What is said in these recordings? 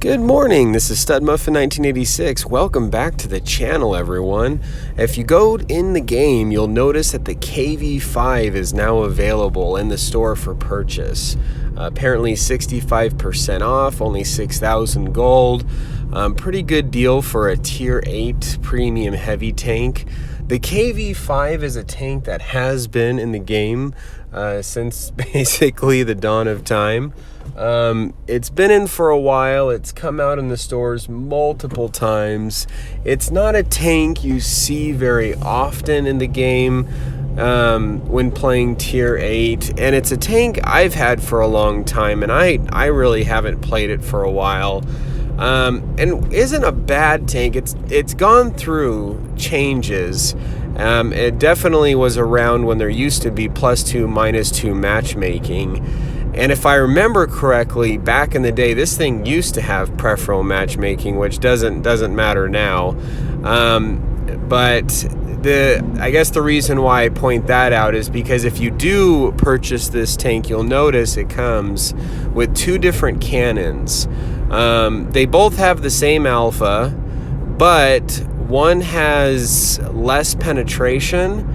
Good morning, this is Stud Muffin 1986. Welcome back to the channel, everyone. If you go in the game, you'll notice that the KV5 is now available in the store for purchase. Apparently 65% off, only 6,000 gold. Pretty good deal for a tier 8 premium heavy tank. The KV5 is a tank that has been in the game since basically the dawn of time. It's been in for a while. It's come out in the stores multiple times. It's not a tank you see very often in the game when playing tier 8, and it's a tank I've had for a long time, and I really haven't played it for a while. And isn't a bad tank. It's gone through changes. It definitely was around when there used to be +2, -2 matchmaking. And if I remember correctly, back in the day, this thing used to have preferential matchmaking, which doesn't matter now. But I guess the reason why I point that out is because if you do purchase this tank, you'll notice it comes with 2 different cannons. They both have the same alpha, but one has less penetration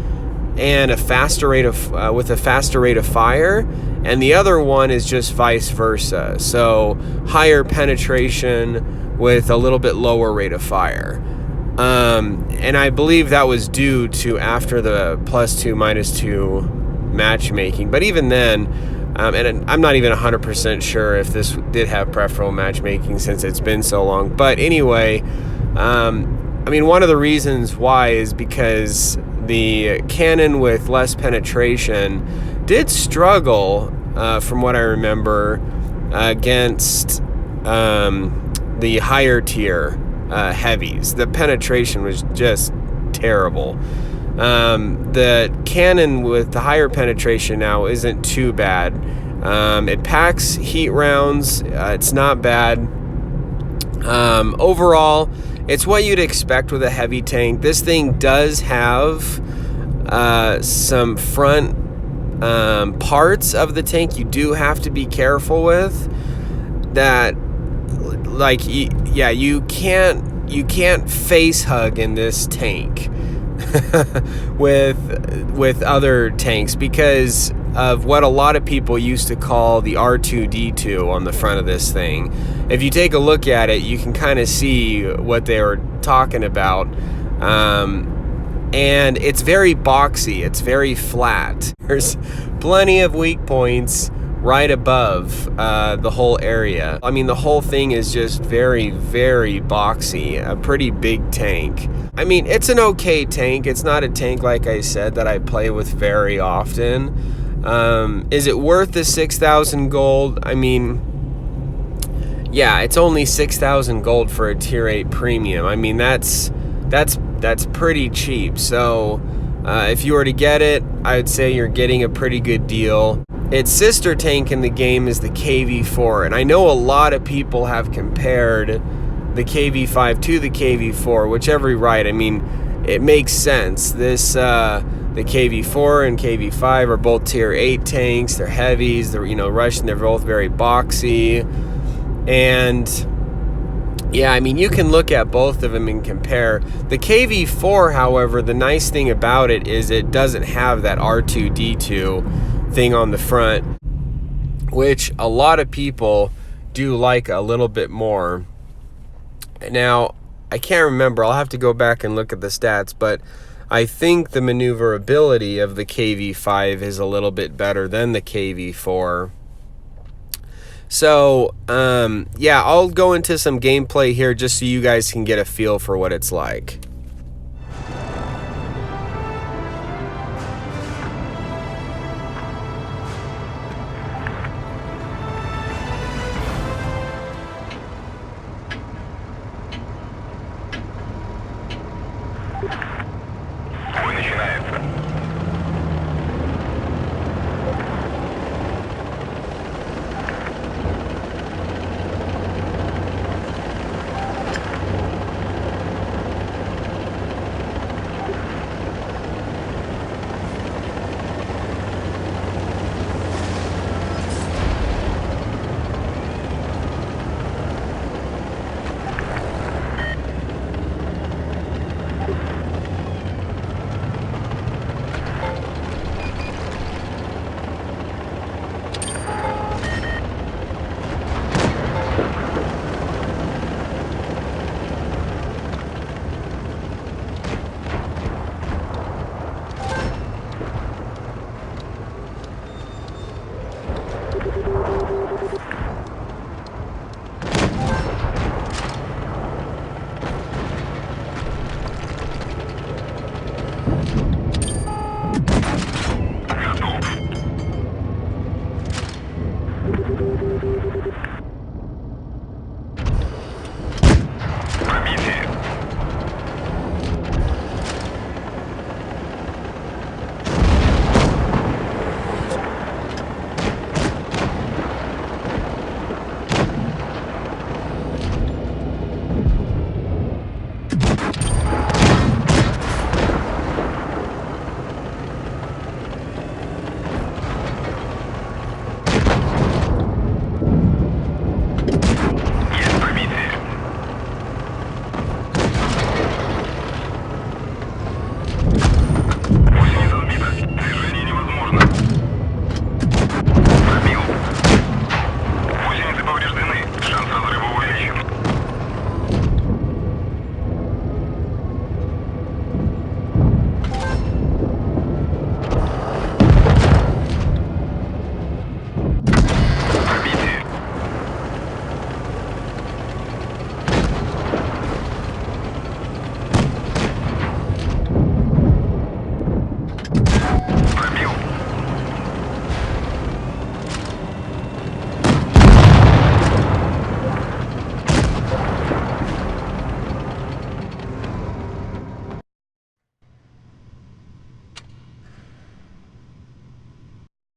and a faster rate of with a faster rate of fire, and the other one is just vice versa. So higher penetration with a little bit lower rate of fire. And I believe that was due to after the +2, -2 matchmaking. But even then, and I'm not even 100% sure if this did have preferential matchmaking since it's been so long. But anyway, I mean, one of the reasons why is because the cannon with less penetration did struggle, from what I remember, against the higher tier heavies. The penetration was just terrible. The cannon with the higher penetration now isn't too bad. It packs heat rounds. It's not bad. Overall, it's what you'd expect with a heavy tank. This thing does have some front parts of the tank you do have to be careful with. That, like, yeah, you can't face hug in this tank with other tanks because of what a lot of people used to call the R2-D2 on the front of this thing. If you take a look at it, you can kind of see what they were talking about. And it's very boxy. It's very flat. There's plenty of weak points right above the whole area. I mean, the whole thing is just very, very boxy. A pretty big tank. I mean, it's an okay tank. It's not a tank, like I said, that I play with very often. Is it worth the 6,000 gold? I mean, yeah, it's only 6,000 gold for a tier 8 premium. I mean, that's pretty cheap. So if you were to get it, I would say you're getting a pretty good deal. Its sister tank in the game is the KV4, and I know a lot of people have compared the KV5 to the KV4, whichever you're right. I mean, it makes sense. This the KV4 and KV5 are both tier 8 tanks. They're heavies. They're, Russian. They're both very boxy. And yeah, I mean, you can look at both of them and compare. The KV4, however, the nice thing about it is it doesn't have that R2-D2 thing on the front, which a lot of people do like a little bit more. Now, I can't remember. I'll have to go back and look at the stats, but I think the maneuverability of the KV5 is a little bit better than the KV4. So, yeah, I'll go into some gameplay here just so you guys can get a feel for what it's like.